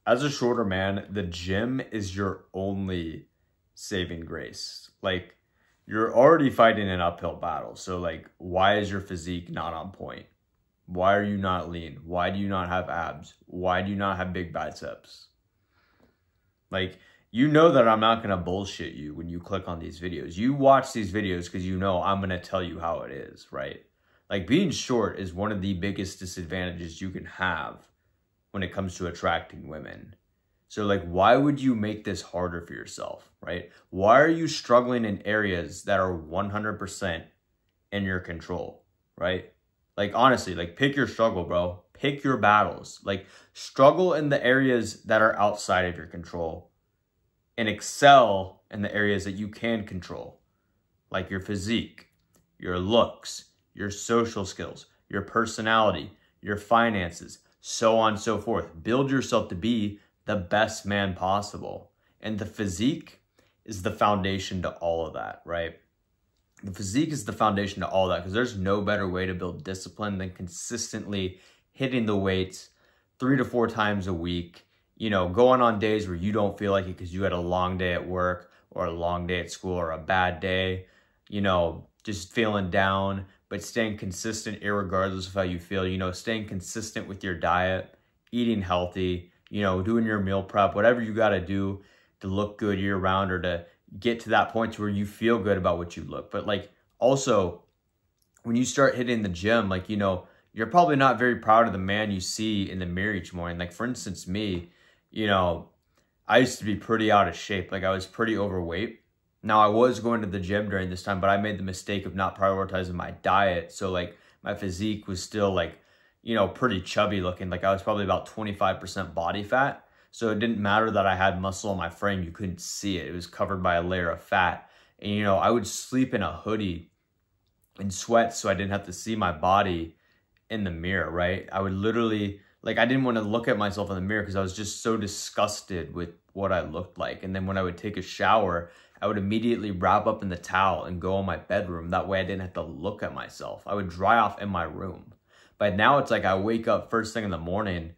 as a shorter man, the gym is your only saving grace. Like, you're already fighting an uphill battle. So, like, why is your physique not on point? Why are you not lean? Why do you not have abs? Why do you not have big biceps? Like, you know that I'm not going to bullshit you when you click on these videos. You watch these videos because you know I'm going to tell you how it is, right? Like, being short is one of the biggest disadvantages you can have when it comes to attracting women. So, like, why would you make this harder for yourself, right? Why are you struggling in areas that are 100% in your control, right? Like, honestly, like, pick your struggle, bro. Pick your battles. Like, struggle in the areas that are outside of your control and excel in the areas that you can control, like your physique, your looks, your social skills, your personality, your finances, so on and so forth. Build yourself to be the best man possible. And the physique is the foundation to all of that, right? The physique is the foundation to all that, because there's no better way to build discipline than consistently hitting the weights 3 to 4 times a week. You know, going on days where you don't feel like it because you had a long day at work or a long day at school or a bad day, you know, just feeling down, but staying consistent irregardless of how you feel, you know, staying consistent with your diet, eating healthy, you know, doing your meal prep, whatever you got to do to look good year round or to get to that point where you feel good about what you look. But like, also when you start hitting the gym, like, you know, you're probably not very proud of the man you see in the mirror each morning. Like, for instance, me, you know, I used to be pretty out of shape. Like, I was pretty overweight. Now, I was going to the gym during this time, but I made the mistake of not prioritizing my diet. So, like, my physique was still, like, you know, pretty chubby looking. Like, I was probably about 25% body fat. So it didn't matter that I had muscle on my frame. You couldn't see it. It was covered by a layer of fat. And, you know, I would sleep in a hoodie and sweat so I didn't have to see my body in the mirror, right? I would literally, like, I didn't want to look at myself in the mirror because I was just so disgusted with what I looked like. And then when I would take a shower, I would immediately wrap up in the towel and go in my bedroom. That way I didn't have to look at myself. I would dry off in my room. But now it's like I wake up first thing in the morning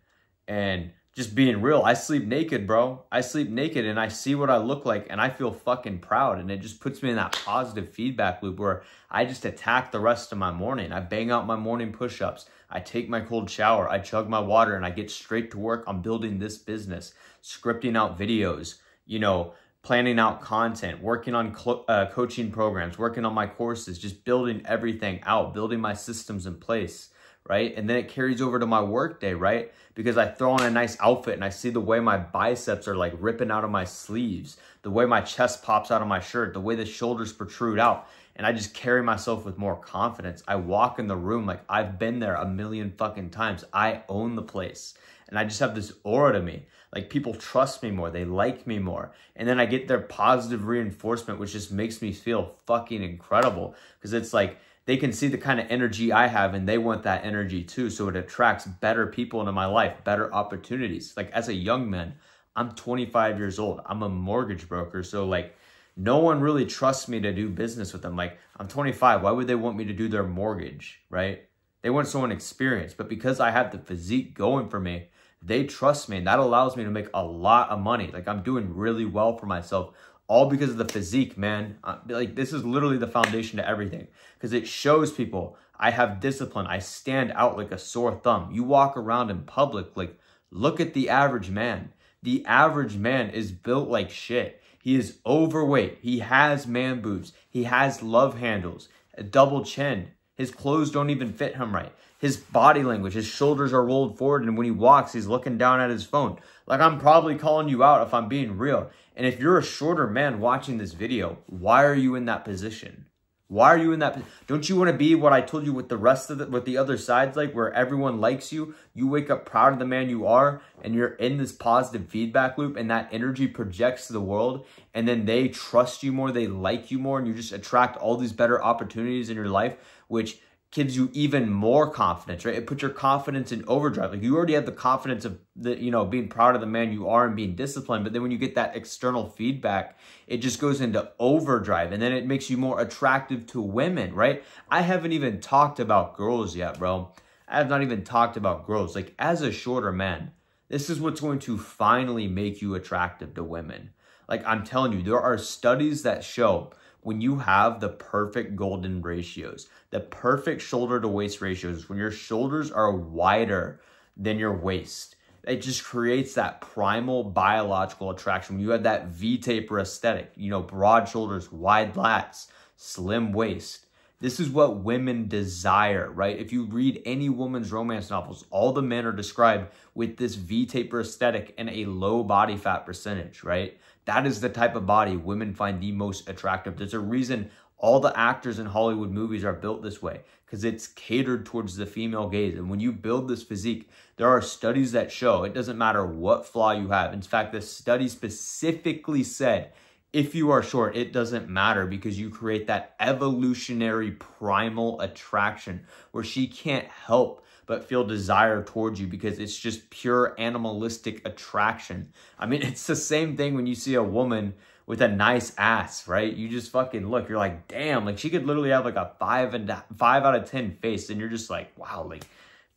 and just being real, I sleep naked, bro. I sleep naked and I see what I look like and I feel fucking proud. And it just puts me in that positive feedback loop where I just attack the rest of my morning. I bang out my morning push-ups. I take my cold shower. I chug my water and I get straight to work on building this business, scripting out videos, you know, planning out content, working on coaching programs, working on my courses, just building everything out, building my systems in place, right? And then it carries over to my work day, right? Because I throw on a nice outfit and I see the way my biceps are like ripping out of my sleeves, the way my chest pops out of my shirt, the way the shoulders protrude out. And I just carry myself with more confidence. I walk in the room like I've been there a million fucking times. I own the place. And I just have this aura to me. Like, people trust me more. They like me more. And then I get their positive reinforcement, which just makes me feel fucking incredible. Because it's like, they can see the kind of energy I have and they want that energy too. So it attracts better people into my life, better opportunities. Like, as a young man, I'm 25 years old. I'm a mortgage broker. So like, no one really trusts me to do business with them. Like, I'm 25. Why would they want me to do their mortgage, right? They want someone experienced. But because I have the physique going for me, they trust me. And that allows me to make a lot of money. Like, I'm doing really well for myself. All because of the physique, man. Like, this is literally the foundation to everything. Because it shows people I have discipline. I stand out like a sore thumb. You walk around in public, like, look at the average man. The average man is built like shit. He is overweight. He has man boobs. He has love handles, a double chin. His clothes don't even fit him right. His body language, his shoulders are rolled forward, and when he walks, he's looking down at his phone. Like, I'm probably calling you out if I'm being real. And if you're a shorter man watching this video, why are you in that position? Why are you in that? Don't you want to be what I told you with the rest of what the other side's like, where everyone likes you? You wake up proud of the man you are, and you're in this positive feedback loop, and that energy projects to the world, and then they trust you more, they like you more, and you just attract all these better opportunities in your life, which gives you even more confidence, right? It puts your confidence in overdrive. Like, you already have the confidence of the, you know, being proud of the man you are and being disciplined. But then when you get that external feedback, it just goes into overdrive, and then it makes you more attractive to women, right? I haven't even talked about girls yet, bro. I have not even talked about girls. Like, as a shorter man, This is what's going to finally make you attractive to women. Like, I'm telling you, there are studies that show when you have the perfect golden ratios, the perfect shoulder to waist ratios, when your shoulders are wider than your waist, it just creates that primal biological attraction. When you have that V-taper aesthetic, you know, broad shoulders, wide lats, slim waist. This is what women desire, right? If you read any woman's romance novels, all the men are described with this V-taper aesthetic and a low body fat percentage, right? That is the type of body women find the most attractive. There's a reason all the actors in Hollywood movies are built this way, because it's catered towards the female gaze. And when you build this physique, there are studies that show it doesn't matter what flaw you have. In fact, the study specifically said, if you are short, it doesn't matter, because you create that evolutionary primal attraction where she can't help but feel desire towards you, because it's just pure animalistic attraction. I mean, it's the same thing when you see a woman with a nice ass, right? You just fucking look, you're like, damn, like she could literally have like a 5 out of 10 face, and you're just like, wow, like,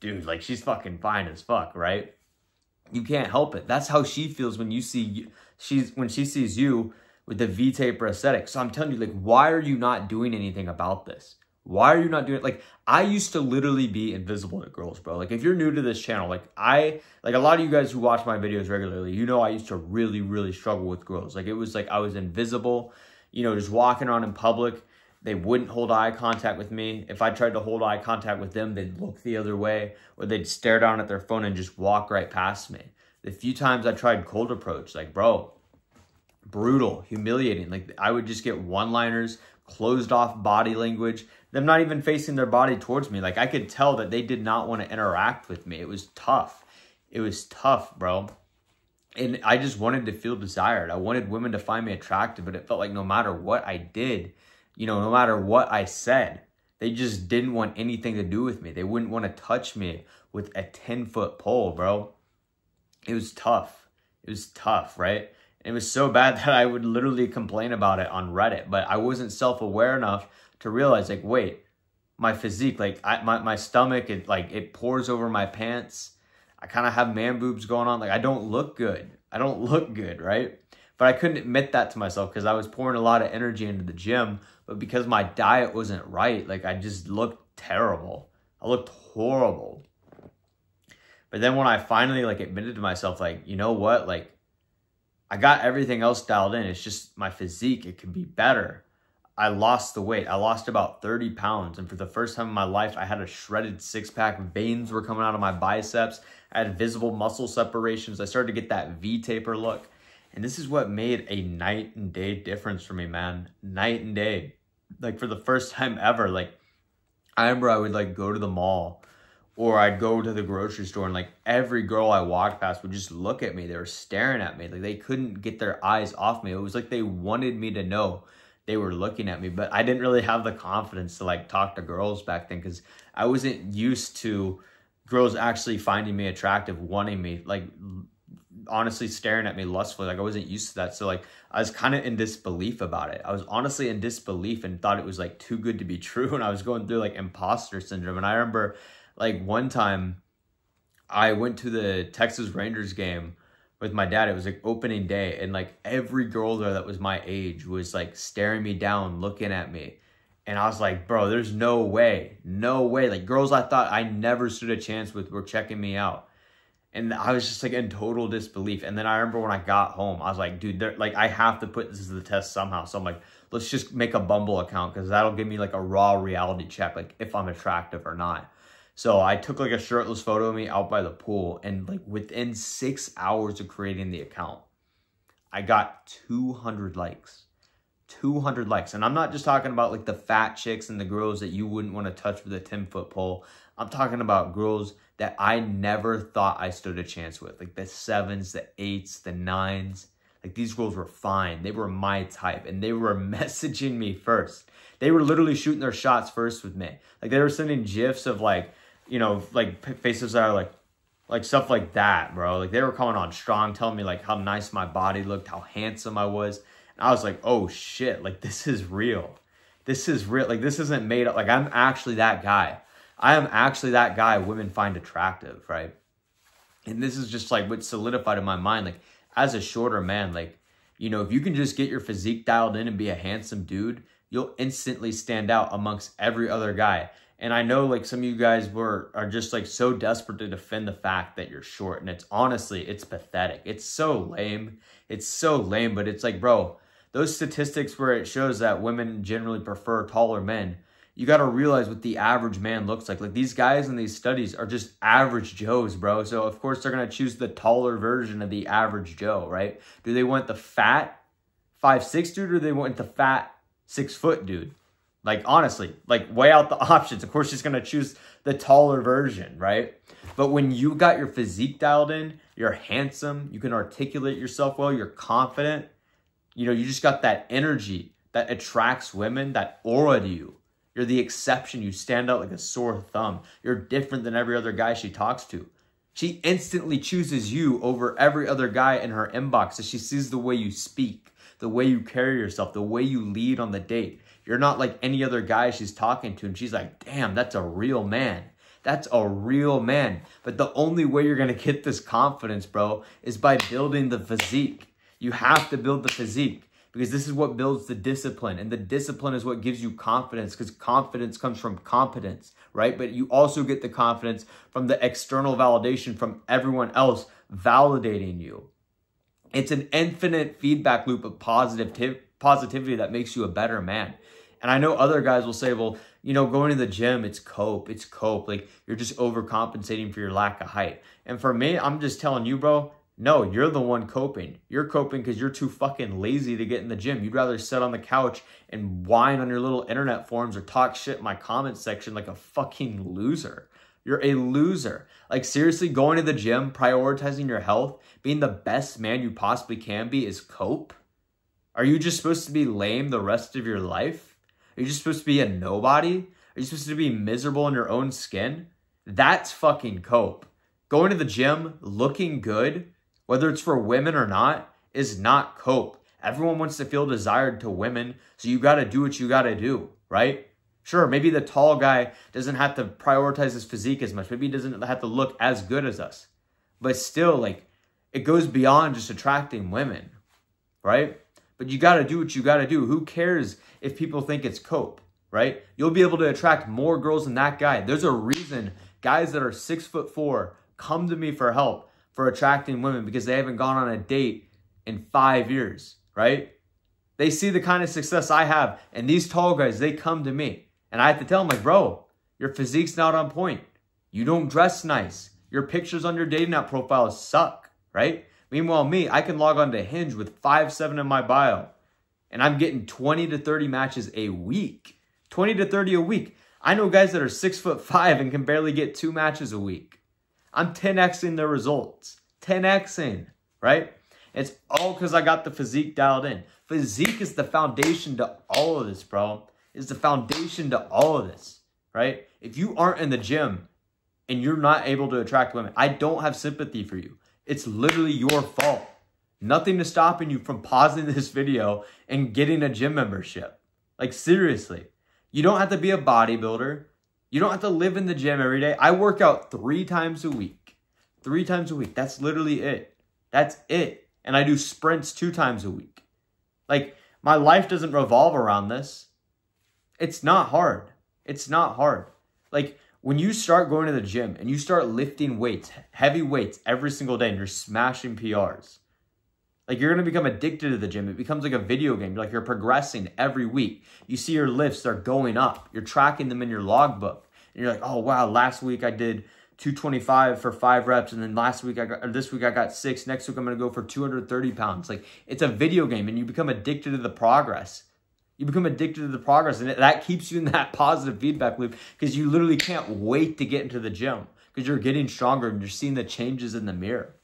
dude, like she's fucking fine as fuck, right? You can't help it. That's how she feels when you see, when she sees you with the V-taper aesthetic. So I'm telling you, like, why are you not doing anything about this? Why are you not doing it? Like, I used to literally be invisible to girls, bro. Like, if you're new to this channel, like a lot of you guys who watch my videos regularly, you know I used to really, really struggle with girls. Like, it was like I was invisible, you know, just walking around in public. They wouldn't hold eye contact with me. If I tried to hold eye contact with them, they'd look the other way, or they'd stare down at their phone and just walk right past me. The few times I tried cold approach, like, bro, brutal, humiliating. Like, I would just get one-liners, closed off body language, them not even facing their body towards me. Like, I could tell that they did not want to interact with me. It was tough. It was tough, bro. And I just wanted to feel desired. I wanted women to find me attractive, but it felt like no matter what I did, you know, no matter what I said, they just didn't want anything to do with me. They wouldn't want to touch me with a 10-foot pole, bro. It was tough. It was tough, right? It was so bad that I would literally complain about it on Reddit, but I wasn't self-aware enough to realize, like, wait, my physique, like my stomach, it pours over my pants. I kind of have man boobs going on. Like, I don't look good. I don't look good, right? But I couldn't admit that to myself because I was pouring a lot of energy into the gym, but because my diet wasn't right, like, I just looked terrible. I looked horrible. But then when I finally, like, admitted to myself, like, you know what, like, I got everything else dialed in. It's just my physique. It could be better. I lost the weight. I lost about 30 pounds. And for the first time in my life, I had a shredded six-pack. Veins were coming out of my biceps. I had visible muscle separations. I started to get that V-taper look. And this is what made a night and day difference for me, man. Night and day. Like, for the first time ever, like, I remember I would, like, go to the mall, or I'd go to the grocery store, and, like, every girl I walked past would just look at me. They were staring at me. Like, they couldn't get their eyes off me. It was like they wanted me to know they were looking at me. But I didn't really have the confidence to, like, talk to girls back then, because I wasn't used to girls actually finding me attractive, wanting me, like, honestly staring at me lustfully. Like, I wasn't used to that. So, like, I was kind of in disbelief about it. I was honestly in disbelief and thought it was, like, too good to be true. And I was going through, like, imposter syndrome. And I remember, like, one time I went to the Texas Rangers game with my dad. It was, like, opening day, and, like, every girl there that was my age was, like, staring me down, looking at me. And I was like, bro, there's no way. No way. Like, girls I thought I never stood a chance with were checking me out. And I was just, like, in total disbelief. And then I remember when I got home, I was like, dude, like, I have to put this to the test somehow. So I'm like, let's just make a Bumble account, because that'll give me, like, a raw reality check, like, if I'm attractive or not. So I took, like, a shirtless photo of me out by the pool. And, like, within 6 hours of creating the account, I got 200 likes. 200 likes. And I'm not just talking about, like, the fat chicks and the girls that you wouldn't want to touch with a 10-foot pole. I'm talking about girls that I never thought I stood a chance with. Like, the 7s, the 8s, the 9s. Like, these girls were fine. They were my type. And they were messaging me first. They were literally shooting their shots first with me. Like, they were sending GIFs of, like, you know, like, faces that are, like stuff like that, bro. Like, they were coming on strong, telling me, like, how nice my body looked, how handsome I was. And I was like, oh, shit. Like, this is real. This is real. Like, this isn't made up. Like, I'm actually that guy. I am actually that guy women find attractive, right? And this is just like what solidified in my mind, like as a shorter man, like, you know, if you can just get your physique dialed in and be a handsome dude, you'll instantly stand out amongst every other guy. And I know like some of you guys are just like so desperate to defend the fact that you're short. And it's honestly, it's pathetic. It's so lame. It's so lame, but it's like, bro, those statistics where it shows that women generally prefer taller men, you got to realize what the average man looks like. Like these guys in these studies are just average Joes, bro. So of course they're going to choose the taller version of the average Joe, right? Do they want the fat 5'6" dude, or do they want the fat 6 foot dude? Like, honestly, like weigh out the options. Of course, she's going to choose the taller version, right? But when you got your physique dialed in, you're handsome, you can articulate yourself well, you're confident, you know, you just got that energy that attracts women, that aura to you. You're the exception. You stand out like a sore thumb. You're different than every other guy she talks to. She instantly chooses you over every other guy in her inbox as she sees the way you speak, the way you carry yourself, the way you lead on the date. You're not like any other guy she's talking to, and she's like, damn, that's a real man. That's a real man. But the only way you're going to get this confidence, bro, is by building the physique. You have to build the physique because this is what builds the discipline. And the discipline is what gives you confidence, because confidence comes from competence, right? But you also get the confidence from the external validation from everyone else validating you. It's an infinite feedback loop of positivity that makes you a better man. And I know other guys will say, well, you know, going to the gym, it's cope. It's cope. Like, you're just overcompensating for your lack of height. And for me, I'm just telling you, bro, no, you're the one coping. You're coping because you're too fucking lazy to get in the gym. You'd rather sit on the couch and whine on your little internet forums or talk shit in my comment section like a fucking loser. You're a loser. Like, seriously, going to the gym, prioritizing your health, being the best man you possibly can be is cope? Are you just supposed to be lame the rest of your life? Are you just supposed to be a nobody? Are you supposed to be miserable in your own skin? That's fucking cope. Going to the gym, looking good, whether it's for women or not, is not cope. Everyone wants to feel desired to women, so you got to do what you got to do, right? Sure, maybe the tall guy doesn't have to prioritize his physique as much. Maybe he doesn't have to look as good as us. But still, like, it goes beyond just attracting women, right? But you got to do what you got to do. Who cares if people think it's cope, right? You'll be able to attract more girls than that guy. There's a reason guys that are 6'4" come to me for help for attracting women, because they haven't gone on a date in 5 years, right? They see the kind of success I have, and these tall guys, they come to me. And I have to tell them, like, bro, your physique's not on point. You don't dress nice. Your pictures on your dating app profile suck, right? Meanwhile, me, I can log on to Hinge with 5'7" in my bio, and I'm getting 20 to 30 matches a week. 20 to 30 a week. I know guys that are 6'5" and can barely get 2 matches a week. I'm 10xing the results. 10xing, right? It's all because I got the physique dialed in. Physique is the foundation to all of this, bro. It's the foundation to all of this, right? If you aren't in the gym and you're not able to attract women, I don't have sympathy for you. It's literally your fault. Nothing is stopping you from pausing this video and getting a gym membership. Like, seriously. You don't have to be a bodybuilder. You don't have to live in the gym every day. I work out 3 times a week. 3 times a week. That's literally it. That's it. And I do sprints 2 times a week. Like, my life doesn't revolve around this. It's not hard. It's not hard. Like, when you start going to the gym and you start lifting weights, heavy weights every single day, and you're smashing PRs, like, you're going to become addicted to the gym. It becomes like a video game. You're progressing every week. You see your lifts are going up. You're tracking them in your logbook. And you're like, oh, wow, last week I did 225 for 5 reps. And then this week I got 6. Next week I'm going to go for 230 pounds. Like, it's a video game, and you become addicted to the progress. You become addicted to the progress, and that keeps you in that positive feedback loop, because you literally can't wait to get into the gym because you're getting stronger and you're seeing the changes in the mirror.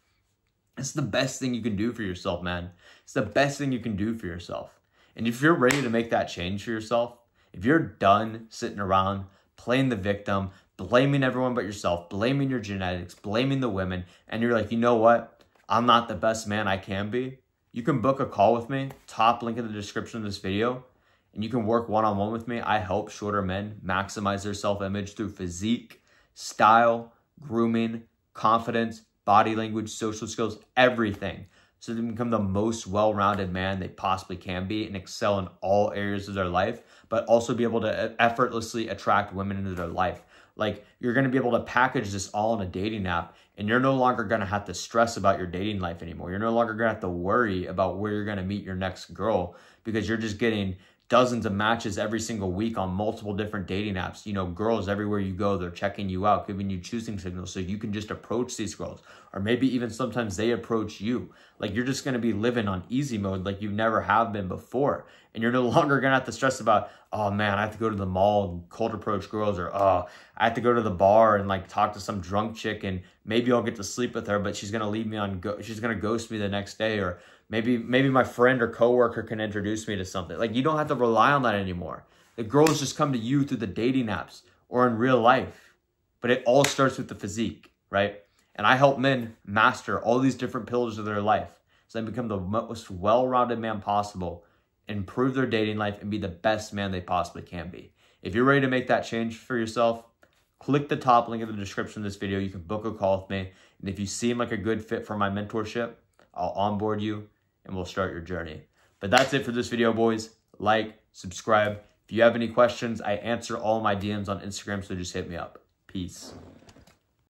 It's the best thing you can do for yourself, man. It's the best thing you can do for yourself. And if you're ready to make that change for yourself, if you're done sitting around playing the victim, blaming everyone but yourself, blaming your genetics, blaming the women, and you're like, you know what? I'm not the best man I can be. You can book a call with me, top link in the description of this video, and you can work one-on-one with me. I help shorter men maximize their self-image through physique, style, grooming, confidence, body language, social skills, everything. So they become the most well-rounded man they possibly can be and excel in all areas of their life, but also be able to effortlessly attract women into their life. Like, you're going to be able to package this all in a dating app, and you're no longer going to have to stress about your dating life anymore. You're no longer going to have to worry about where you're going to meet your next girl, because you're just getting dozens of matches every single week on multiple different dating apps. You know, girls everywhere you go, they're checking you out, giving you choosing signals, so you can just approach these girls. Or maybe even sometimes they approach you. Like, you're just going to be living on easy mode like you never have been before. And you're no longer going to have to stress about, oh man, I have to go to the mall and cold approach girls, or oh, I have to go to the bar and like talk to some drunk chick and maybe I'll get to sleep with her, but she's going to leave me on, she's going to ghost me the next day. Or maybe my friend or coworker can introduce me to something. Like, you don't have to rely on that anymore. The girls just come to you through the dating apps or in real life. But it all starts with the physique, right? And I help men master all these different pillars of their life so they become the most well-rounded man possible, improve their dating life, and be the best man they possibly can be. If you're ready to make that change for yourself, click the top link in the description of this video. You can book a call with me. And if you seem like a good fit for my mentorship, I'll onboard you and we'll start your journey. But that's it for this video, boys. Like, subscribe. If you have any questions, I answer all my DMs on Instagram, so just hit me up. Peace.